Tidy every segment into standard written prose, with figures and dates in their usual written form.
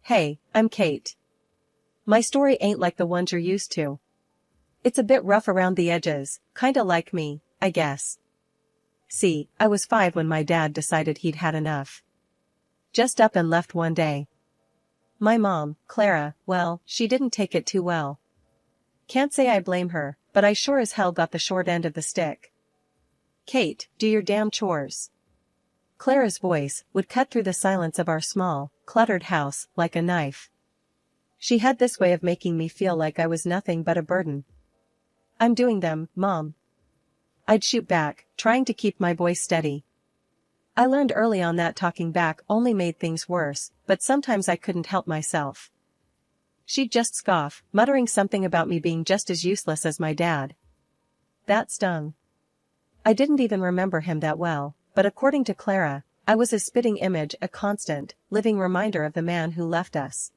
Hey, I'm Kate. My story ain't like the ones you're used to. It's a bit rough around the edges, kinda like me, I guess. See, I was 5 when my dad decided he'd had enough. Just up and left one day. My mom, Clara, well, she didn't take it too well. Can't say I blame her, but I sure as hell got the short end of the stick. Kate, do your damn chores. Clara's voice would cut through the silence of our small, cluttered house like a knife. She had this way of making me feel like I was nothing but a burden. I'm doing them, Mom. I'd shoot back, trying to keep my voice steady. I learned early on that talking back only made things worse, but sometimes I couldn't help myself. She'd just scoff, muttering something about me being just as useless as my dad. That stung. I didn't even remember him that well, but according to Clara, I was a spitting image, a constant, living reminder of the man who left us.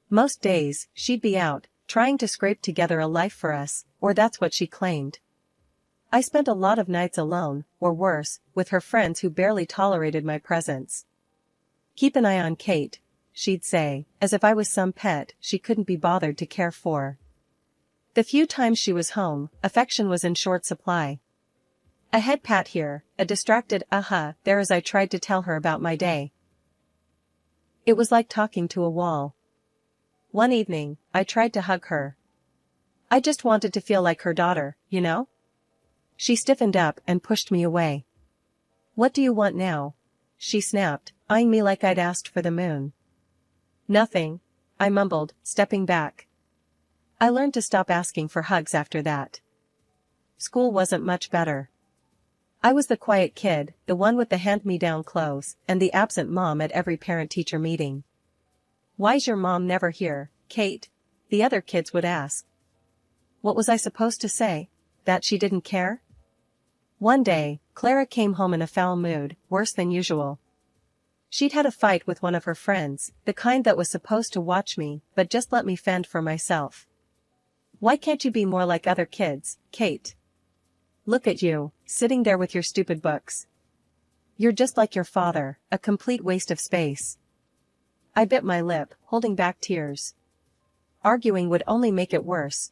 Most days, she'd be out, trying to scrape together a life for us, or that's what she claimed. I spent a lot of nights alone, or worse, with her friends who barely tolerated my presence. Keep an eye on Kate, she'd say, as if I was some pet she couldn't be bothered to care for. The few times she was home, affection was in short supply. A head pat here, a distracted there as I tried to tell her about my day. It was like talking to a wall. One evening, I tried to hug her. I just wanted to feel like her daughter, you know? She stiffened up and pushed me away. What do you want now? She snapped, eyeing me like I'd asked for the moon. Nothing, I mumbled, stepping back. I learned to stop asking for hugs after that. School wasn't much better. I was the quiet kid, the one with the hand-me-down clothes, and the absent mom at every parent-teacher meeting. Why's your mom never here, Kate? The other kids would ask. What was I supposed to say? That she didn't care? One day, Clara came home in a foul mood, worse than usual. She'd had a fight with one of her friends, the kind that was supposed to watch me, but just let me fend for myself. Why can't you be more like other kids, Kate? Look at you, sitting there with your stupid books. You're just like your father, a complete waste of space. I bit my lip, holding back tears. Arguing would only make it worse.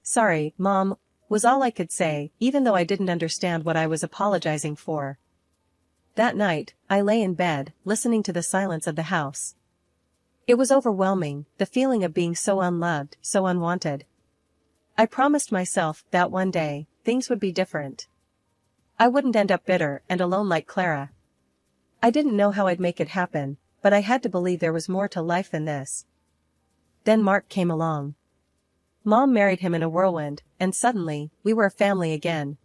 Sorry, Mom, was all I could say, even though I didn't understand what I was apologizing for. That night, I lay in bed, listening to the silence of the house. It was overwhelming, the feeling of being so unloved, so unwanted. I promised myself that one day, things would be different. I wouldn't end up bitter and alone like Clara. I didn't know how I'd make it happen, but I had to believe there was more to life than this. Then Mark came along. Mom married him in a whirlwind, and suddenly, we were a family again.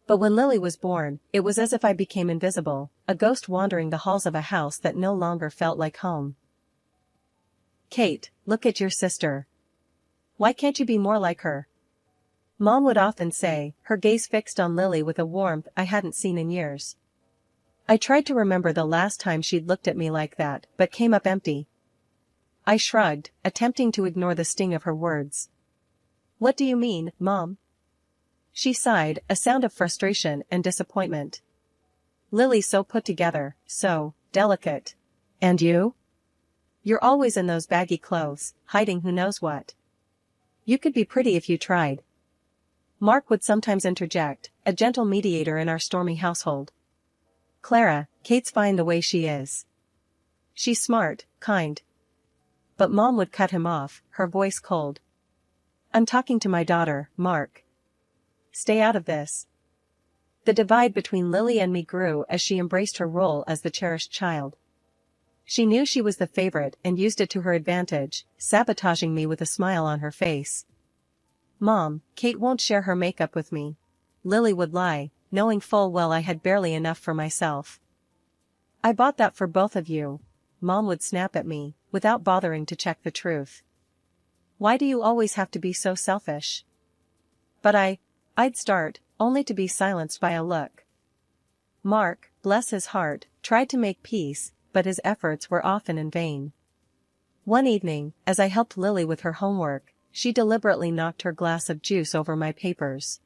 But when Lily was born, it was as if I became invisible, a ghost wandering the halls of a house that no longer felt like home. Kate, look at your sister. Why can't you be more like her? Mom would often say, her gaze fixed on Lily with a warmth I hadn't seen in years. I tried to remember the last time she'd looked at me like that, but came up empty. I shrugged, attempting to ignore the sting of her words. What do you mean, Mom? She sighed, a sound of frustration and disappointment. Lily's so put together, so delicate. And you? You're always in those baggy clothes, hiding who knows what. You could be pretty if you tried. Mark would sometimes interject, a gentle mediator in our stormy household. Clara, Kate's fine the way she is. She's smart, kind. But Mom would cut him off, her voice cold. I'm talking to my daughter, Mark. Stay out of this. The divide between Lily and me grew as she embraced her role as the cherished child. She knew she was the favorite and used it to her advantage, sabotaging me with a smile on her face. Mom, Kate won't share her makeup with me. Lily would lie, knowing full well I had barely enough for myself. I bought that for both of you, Mom would snap at me, without bothering to check the truth. Why do you always have to be so selfish? But I'd start, only to be silenced by a look. Mark, bless his heart, tried to make peace, but his efforts were often in vain. One evening, as I helped Lily with her homework, she deliberately knocked her glass of juice over my papers.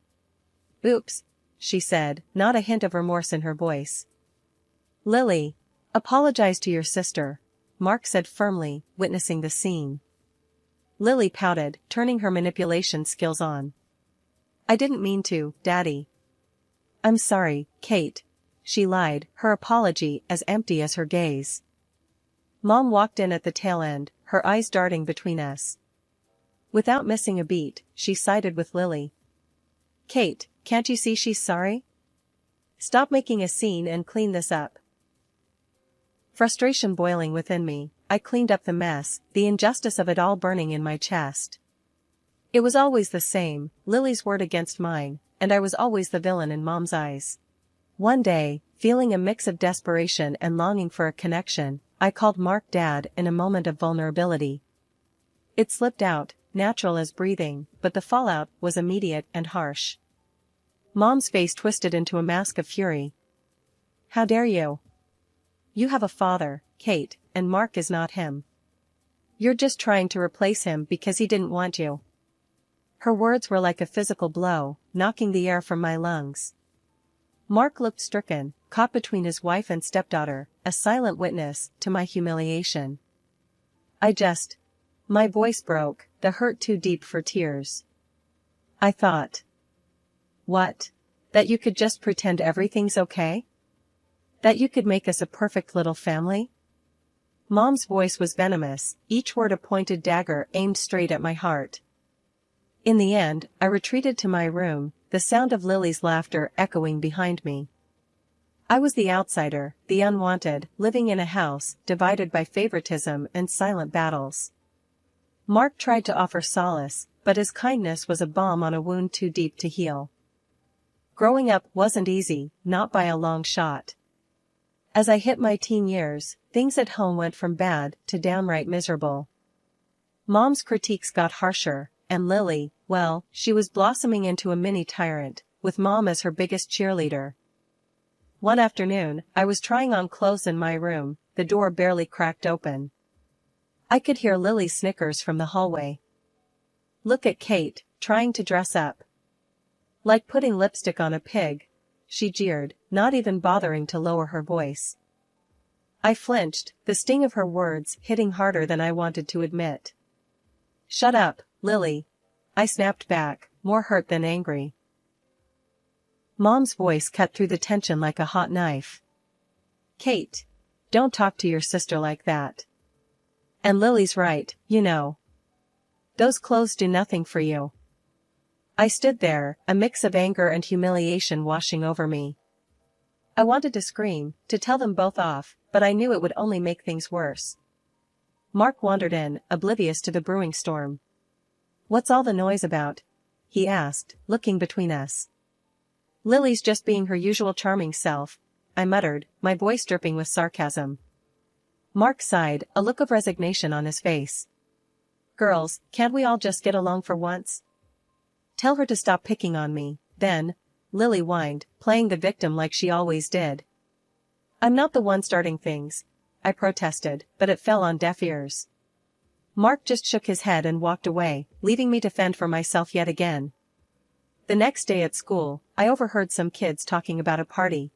Oops, she said, not a hint of remorse in her voice. Lily, apologize to your sister, Mark said firmly, witnessing the scene. Lily pouted, turning her manipulation skills on. I didn't mean to, Daddy. I'm sorry, Kate. She lied, her apology as empty as her gaze. Mom walked in at the tail end, her eyes darting between us. Without missing a beat, she sided with Lily. Kate, can't you see she's sorry? Stop making a scene and clean this up. Frustration boiling within me, I cleaned up the mess, the injustice of it all burning in my chest. It was always the same, Lily's word against mine, and I was always the villain in Mom's eyes. One day, feeling a mix of desperation and longing for a connection, I called Mark Dad in a moment of vulnerability. It slipped out, natural as breathing, but the fallout was immediate and harsh. Mom's face twisted into a mask of fury. How dare you? You have a father, Kate, and Mark is not him. You're just trying to replace him because he didn't want you. Her words were like a physical blow, knocking the air from my lungs. Mark looked stricken, caught between his wife and stepdaughter, a silent witness to my humiliation. My voice broke, the hurt too deep for tears. I thought. What? That you could just pretend everything's okay? That you could make us a perfect little family? Mom's voice was venomous, each word a pointed dagger aimed straight at my heart. In the end, I retreated to my room, the sound of Lily's laughter echoing behind me. I was the outsider, the unwanted, living in a house divided by favoritism and silent battles. Mark tried to offer solace, but his kindness was a balm on a wound too deep to heal. Growing up wasn't easy, not by a long shot. As I hit my teen years, things at home went from bad to downright miserable. Mom's critiques got harsher, and Lily, well, she was blossoming into a mini tyrant, with Mom as her biggest cheerleader. One afternoon, I was trying on clothes in my room, the door barely cracked open. I could hear Lily's snickers from the hallway. Look at Kate, trying to dress up. Like putting lipstick on a pig, she jeered, not even bothering to lower her voice. I flinched, the sting of her words hitting harder than I wanted to admit. Shut up, Lily. I snapped back, more hurt than angry. Mom's voice cut through the tension like a hot knife. Kate, don't talk to your sister like that. And Lily's right, you know. Those clothes do nothing for you. I stood there, a mix of anger and humiliation washing over me. I wanted to scream, to tell them both off, but I knew it would only make things worse. Mark wandered in, oblivious to the brewing storm. What's all the noise about? He asked, looking between us. Lily's just being her usual charming self, I muttered, my voice dripping with sarcasm. Mark sighed, a look of resignation on his face. Girls, can't we all just get along for once? Tell her to stop picking on me, then, Lily whined, playing the victim like she always did. I'm not the one starting things, I protested, but it fell on deaf ears. Mark just shook his head and walked away, leaving me to fend for myself yet again. The next day at school, I overheard some kids talking about a party.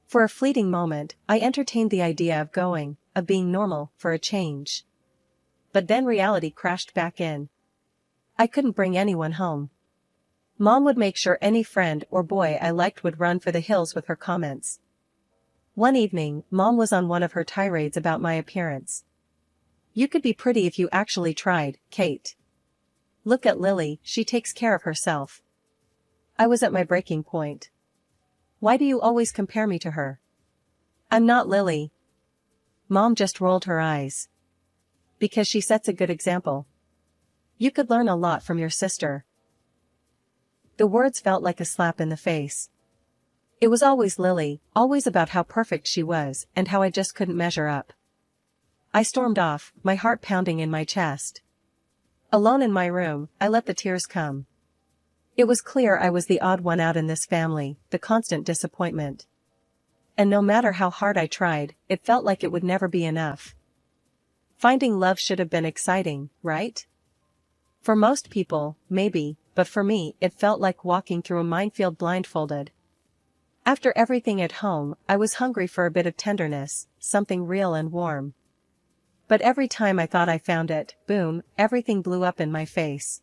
For a fleeting moment, I entertained the idea of going, of being normal, for a change. But then reality crashed back in. I couldn't bring anyone home. Mom would make sure any friend or boy I liked would run for the hills with her comments. One evening, Mom was on one of her tirades about my appearance. You could be pretty if you actually tried, Kate. Look at Lily, she takes care of herself. I was at my breaking point. Why do you always compare me to her? I'm not Lily. Mom just rolled her eyes. Because she sets a good example. You could learn a lot from your sister. The words felt like a slap in the face. It was always Lily, always about how perfect she was and how I just couldn't measure up. I stormed off, my heart pounding in my chest. Alone in my room, I let the tears come. It was clear I was the odd one out in this family, the constant disappointment. And no matter how hard I tried, it felt like it would never be enough. Finding love should have been exciting, right? For most people, maybe, but for me, it felt like walking through a minefield blindfolded. After everything at home, I was hungry for a bit of tenderness, something real and warm. But every time I thought I found it, boom, everything blew up in my face.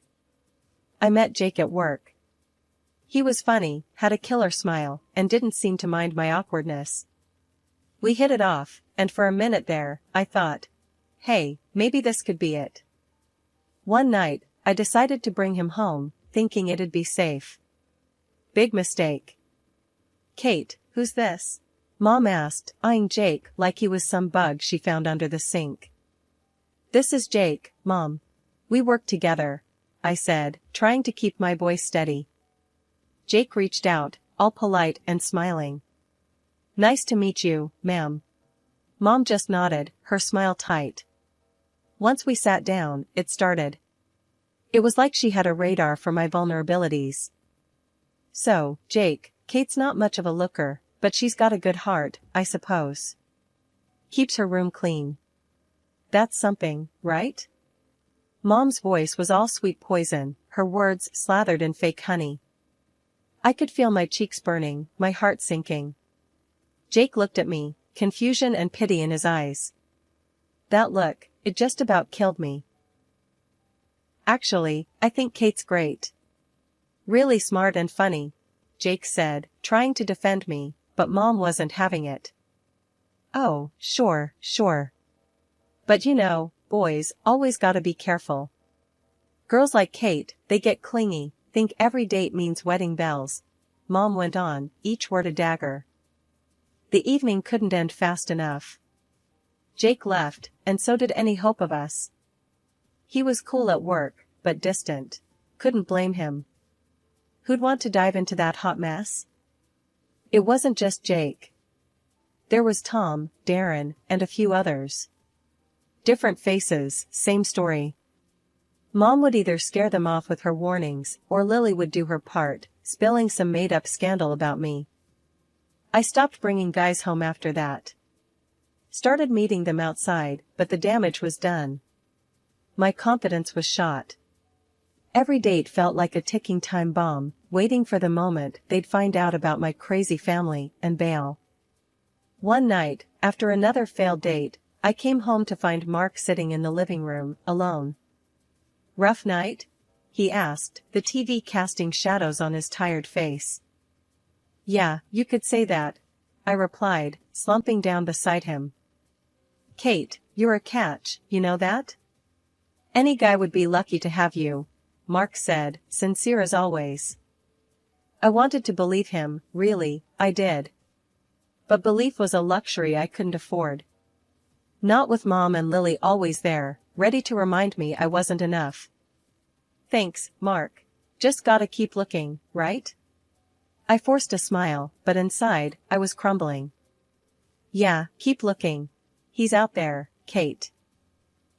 I met Jake at work. He was funny, had a killer smile, and didn't seem to mind my awkwardness. We hit it off, and for a minute there, I thought, hey, maybe this could be it. One night, I decided to bring him home, thinking it'd be safe. Big mistake. Kate, who's this? Mom asked, eyeing Jake like he was some bug she found under the sink. This is Jake, Mom. We work together, I said, trying to keep my voice steady. Jake reached out, all polite and smiling. Nice to meet you, ma'am. Mom just nodded, her smile tight. Once we sat down, it started. It was like she had a radar for my vulnerabilities. So, Jake, Kate's not much of a looker, but she's got a good heart, I suppose. Keeps her room clean. That's something, right? Mom's voice was all sweet poison, her words slathered in fake honey. I could feel my cheeks burning, my heart sinking. Jake looked at me, confusion and pity in his eyes. That look, it just about killed me. Actually, I think Kate's great. Really smart and funny, Jake said, trying to defend me, but Mom wasn't having it. Oh, sure. But you know, boys always gotta be careful. Girls like Kate, they get clingy, think every date means wedding bells. Mom went on, each word a dagger. The evening couldn't end fast enough. Jake left, and so did any hope of us. He was cool at work, but distant. Couldn't blame him. Who'd want to dive into that hot mess? It wasn't just Jake. There was Tom, Darren, and a few others. Different faces, same story. Mom would either scare them off with her warnings, or Lily would do her part, spilling some made-up scandal about me. I stopped bringing guys home after that. Started meeting them outside, but the damage was done. My confidence was shot. Every date felt like a ticking time bomb, waiting for the moment they'd find out about my crazy family and bail. One night, after another failed date, I came home to find Mark sitting in the living room, alone. Rough night? He asked, the TV casting shadows on his tired face. Yeah, you could say that, I replied, slumping down beside him. Kate, you're a catch, you know that? Any guy would be lucky to have you, Mark said, sincere as always. I wanted to believe him, really, I did. But belief was a luxury I couldn't afford. Not with Mom and Lily always there, ready to remind me I wasn't enough. Thanks, Mark. Just gotta keep looking, right? I forced a smile, but inside, I was crumbling. Yeah, keep looking. He's out there, Kate.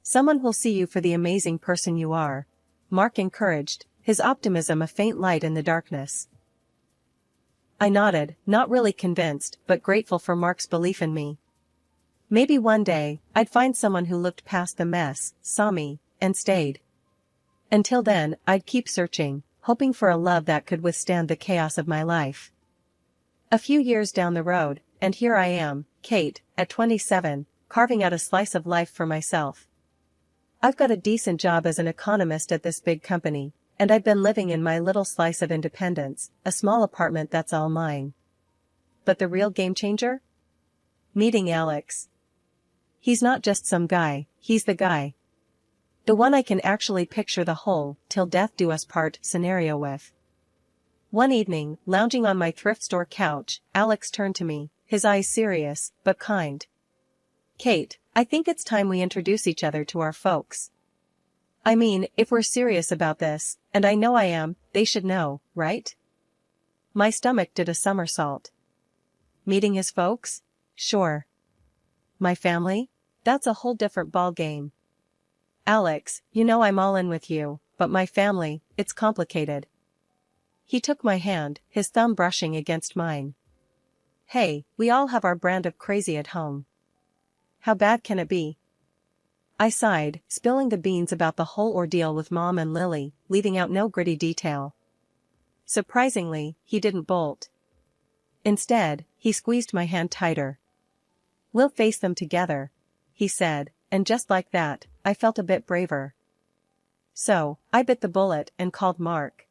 Someone will see you for the amazing person you are, Mark encouraged, his optimism a faint light in the darkness. I nodded, not really convinced, but grateful for Mark's belief in me. Maybe one day, I'd find someone who looked past the mess, saw me, and stayed. Until then, I'd keep searching, hoping for a love that could withstand the chaos of my life. A few years down the road, and here I am, Kate, at 27, carving out a slice of life for myself. I've got a decent job as an economist at this big company, and I've been living in my little slice of independence, a small apartment that's all mine. But the real game changer? Meeting Alex. He's not just some guy, he's the guy. The one I can actually picture the whole till death do us part scenario with. One evening, lounging on my thrift store couch, Alex turned to me, his eyes serious, but kind. Kate, I think it's time we introduce each other to our folks. I mean, if we're serious about this, and I know I am, they should know, right? My stomach did a somersault. Meeting his folks? Sure. My family? That's a whole different ballgame. Alex, you know I'm all in with you, but my family, it's complicated. He took my hand, his thumb brushing against mine. Hey, we all have our brand of crazy at home. How bad can it be? I sighed, spilling the beans about the whole ordeal with Mom and Lily, leaving out no gritty detail. Surprisingly, he didn't bolt. Instead, he squeezed my hand tighter. We'll face them together, he said, and just like that, I felt a bit braver. So, I bit the bullet and called Mark.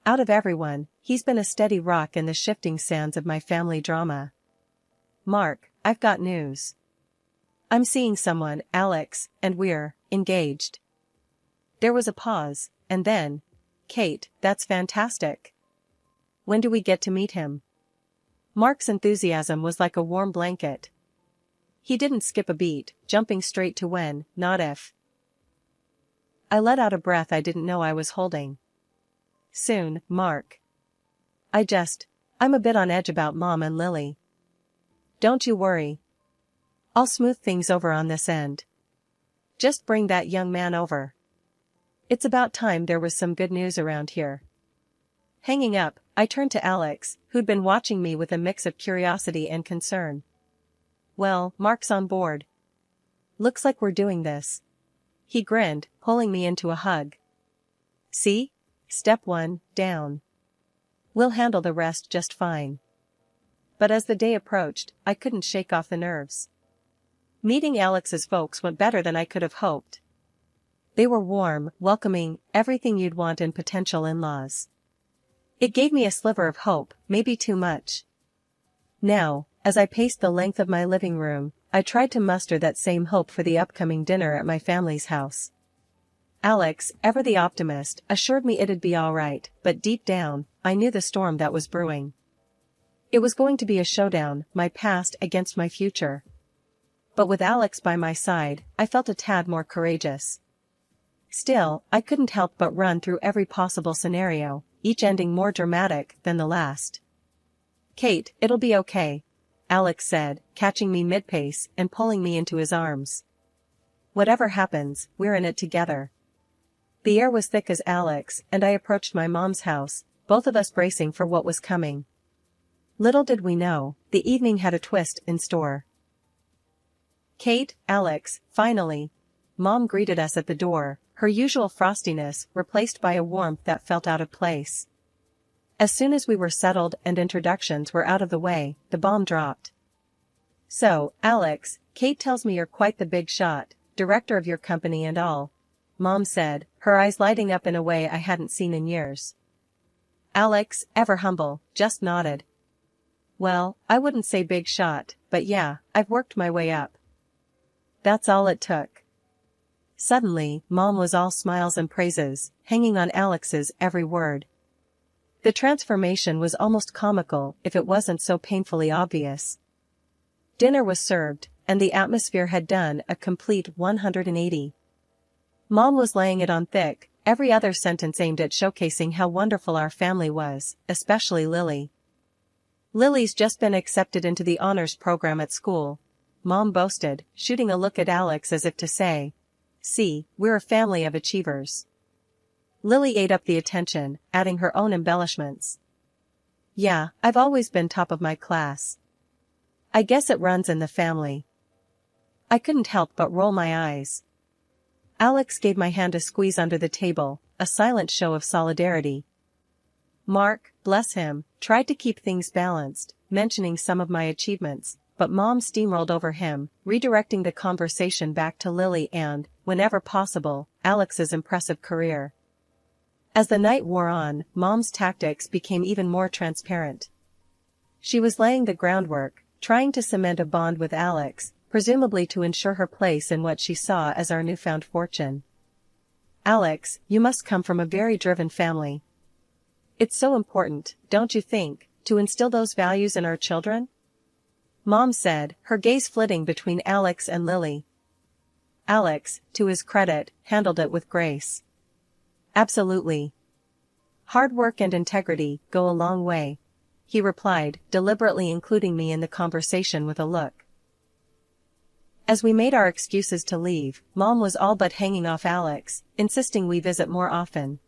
Out of everyone, he's been a steady rock in the shifting sands of my family drama. Mark, I've got news. I'm seeing someone, Alex, and we're engaged. There was a pause, and then, Kate, that's fantastic. When do we get to meet him? Mark's enthusiasm was like a warm blanket. He didn't skip a beat, jumping straight to when, not if. I let out a breath I didn't know I was holding. Soon, Mark. I'm a bit on edge about Mom and Lily. Don't you worry. I'll smooth things over on this end. Just bring that young man over. It's about time there was some good news around here. Hanging up, I turned to Alex, who'd been watching me with a mix of curiosity and concern. Well, Mark's on board. Looks like we're doing this. He grinned, pulling me into a hug. See? Step 1, down. We'll handle the rest just fine. But as the day approached, I couldn't shake off the nerves. Meeting Alex's folks went better than I could have hoped. They were warm, welcoming, everything you'd want in potential in-laws. It gave me a sliver of hope, maybe too much. Now, as I paced the length of my living room, I tried to muster that same hope for the upcoming dinner at my family's house. Alex, ever the optimist, assured me it'd be all right, but deep down, I knew the storm that was brewing. It was going to be a showdown, my past against my future. But with Alex by my side, I felt a tad more courageous. Still, I couldn't help but run through every possible scenario, each ending more dramatic than the last. Kate, it'll be okay, Alex said, catching me mid-pace and pulling me into his arms. Whatever happens, we're in it together. The air was thick as Alex and I approached my mom's house, both of us bracing for what was coming. Little did we know, the evening had a twist in store. Kate, Alex, finally. Mom greeted us at the door, her usual frostiness replaced by a warmth that felt out of place. As soon as we were settled and introductions were out of the way, the bomb dropped. So, Alex, Kate tells me you're quite the big shot, director of your company and all, Mom said, her eyes lighting up in a way I hadn't seen in years. Alex, ever humble, just nodded. Well, I wouldn't say big shot, but yeah, I've worked my way up. That's all it took. Suddenly, Mom was all smiles and praises, hanging on Alex's every word. The transformation was almost comical if it wasn't so painfully obvious. Dinner was served, and the atmosphere had done a complete 180. Mom was laying it on thick, every other sentence aimed at showcasing how wonderful our family was, especially Lily. Lily's just been accepted into the honors program at school, Mom boasted, shooting a look at Alex as if to say, see, we're a family of achievers. Lily ate up the attention, adding her own embellishments. Yeah, I've always been top of my class. I guess it runs in the family. I couldn't help but roll my eyes. Alex gave my hand a squeeze under the table, a silent show of solidarity. Mark, bless him, tried to keep things balanced, mentioning some of my achievements, but Mom steamrolled over him, redirecting the conversation back to Lily and, whenever possible, Alex's impressive career. As the night wore on, Mom's tactics became even more transparent. She was laying the groundwork, trying to cement a bond with Alex, presumably to ensure her place in what she saw as our newfound fortune. Alex, you must come from a very driven family. It's so important, don't you think, to instill those values in our children? Mom said, her gaze flitting between Alex and Lily. Alex, to his credit, handled it with grace. Absolutely. Hard work and integrity go a long way, he replied, deliberately including me in the conversation with a look. As we made our excuses to leave, Mom was all but hanging off Alex, insisting we visit more often.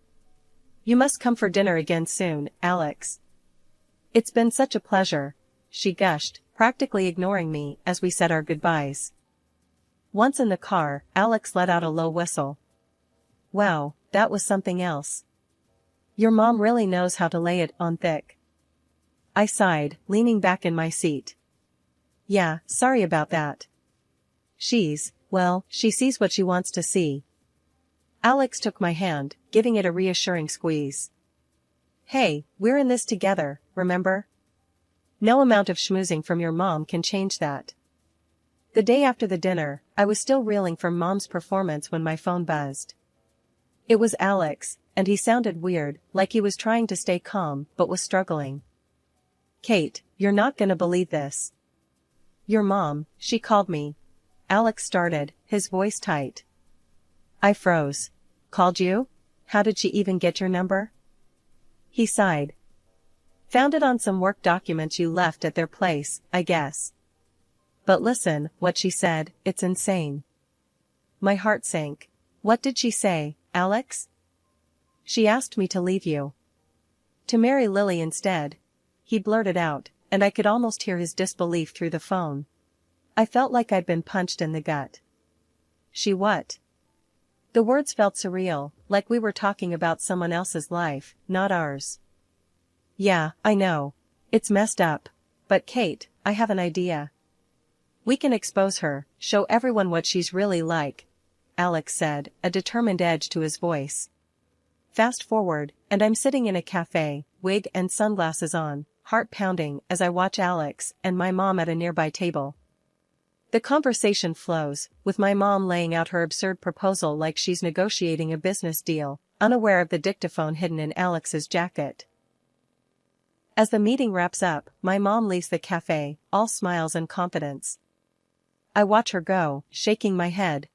You must come for dinner again soon, Alex. It's been such a pleasure, she gushed, practically ignoring me as we said our goodbyes. Once in the car, Alex let out a low whistle. Wow, that was something else. Your mom really knows how to lay it on thick. I sighed, leaning back in my seat. Yeah, sorry about that. She's Well, she sees what she wants to see. Alex took my hand, giving it a reassuring squeeze. Hey, we're in this together, remember? No amount of schmoozing from your mom can change that. The day after the dinner, I was still reeling from Mom's performance when my phone buzzed. It was Alex, and he sounded weird, like he was trying to stay calm but was struggling. Kate, you're not gonna believe this. Your mom, she called me. Alex started, his voice tight. I froze. Called you? How did she even get your number? He sighed. Found it on some work documents you left at their place, I guess. But listen, what she said, it's insane. My heart sank. What did she say, Alex? She asked me to leave you. To marry Lily instead. He blurted out, and I could almost hear his disbelief through the phone. I felt like I'd been punched in the gut. She what? The words felt surreal, like we were talking about someone else's life, not ours. Yeah, I know. It's messed up. But Kate, I have an idea. We can expose her, show everyone what she's really like, Alex said, a determined edge to his voice. Fast forward, and I'm sitting in a cafe, wig and sunglasses on, heart pounding as I watch Alex and my mom at a nearby table. The conversation flows, with my mom laying out her absurd proposal like she's negotiating a business deal, unaware of the dictaphone hidden in Alex's jacket. As the meeting wraps up, my mom leaves the cafe, all smiles and confidence. I watch her go, shaking my head.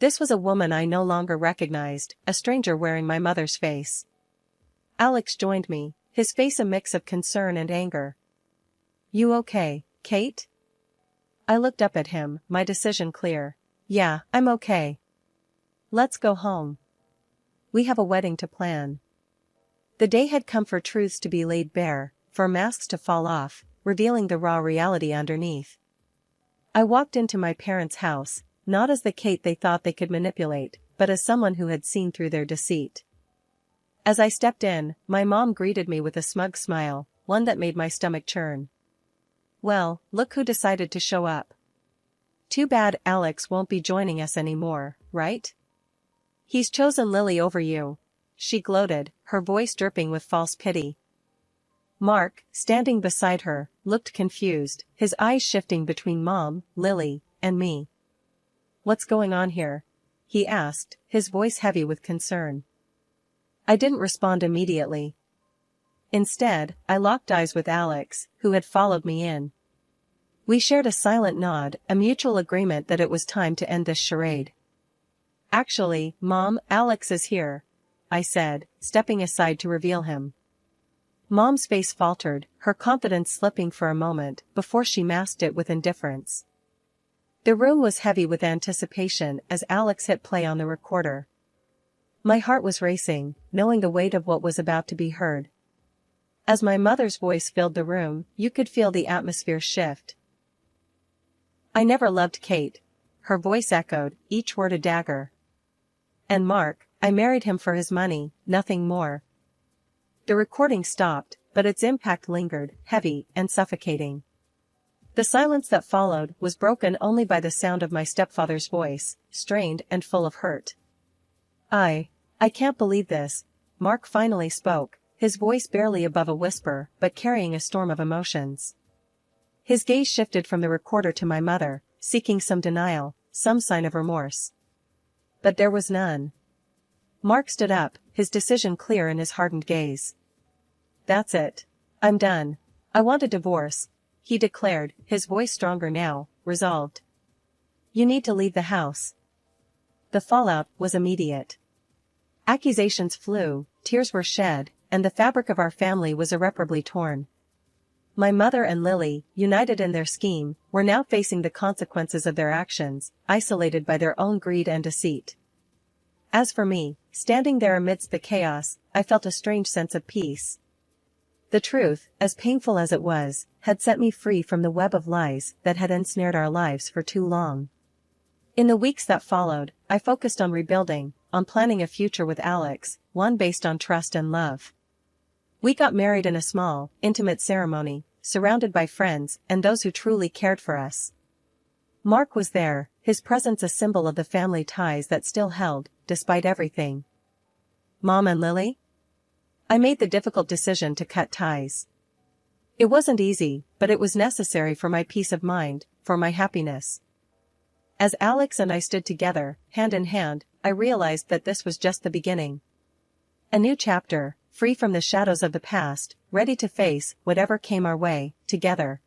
This was a woman I no longer recognized, a stranger wearing my mother's face. Alex joined me, his face a mix of concern and anger. You okay, Kate? I looked up at him, my decision clear. Yeah, I'm okay. Let's go home. We have a wedding to plan. The day had come for truths to be laid bare, for masks to fall off, revealing the raw reality underneath. I walked into my parents' house, not as the Kate they thought they could manipulate, but as someone who had seen through their deceit. As I stepped in, my mom greeted me with a smug smile, one that made my stomach churn. Well, look who decided to show up. Too bad Alex won't be joining us anymore, right? He's chosen Lily over you. She gloated, her voice dripping with false pity. Mark, standing beside her, looked confused, his eyes shifting between Mom, Lily, and me. What's going on here? He asked, his voice heavy with concern. I didn't respond immediately. Instead, I locked eyes with Alex, who had followed me in. We shared a silent nod, a mutual agreement that it was time to end this charade. Actually, Mom, Alex is here, I said, stepping aside to reveal him. Mom's face faltered, her confidence slipping for a moment, before she masked it with indifference. The room was heavy with anticipation as Alex hit play on the recorder. My heart was racing, knowing the weight of what was about to be heard. As my mother's voice filled the room, you could feel the atmosphere shift. I never loved Kate. Her voice echoed, each word a dagger. And Mark, I married him for his money, nothing more. The recording stopped, but its impact lingered, heavy and suffocating. The silence that followed was broken only by the sound of my stepfather's voice, strained and full of hurt. I can't believe this, Mark finally spoke, his voice barely above a whisper but carrying a storm of emotions. His gaze shifted from the recorder to my mother, seeking some denial, some sign of remorse. But there was none. Mark stood up, his decision clear in his hardened gaze. That's it. I'm done. I want a divorce, he declared, his voice stronger now, resolved. You need to leave the house. The fallout was immediate. Accusations flew, tears were shed, and the fabric of our family was irreparably torn. My mother and Lily, united in their scheme, were now facing the consequences of their actions, isolated by their own greed and deceit. As for me, standing there amidst the chaos, I felt a strange sense of peace. The truth, as painful as it was, had set me free from the web of lies that had ensnared our lives for too long. In the weeks that followed, I focused on rebuilding, on planning a future with Alex, one based on trust and love. We got married in a small, intimate ceremony, surrounded by friends and those who truly cared for us. Mark was there, his presence a symbol of the family ties that still held, despite everything. Mom and Lily? I made the difficult decision to cut ties. It wasn't easy, but it was necessary for my peace of mind, for my happiness. As Alex and I stood together, hand in hand, I realized that this was just the beginning. A new chapter, free from the shadows of the past, ready to face whatever came our way, together.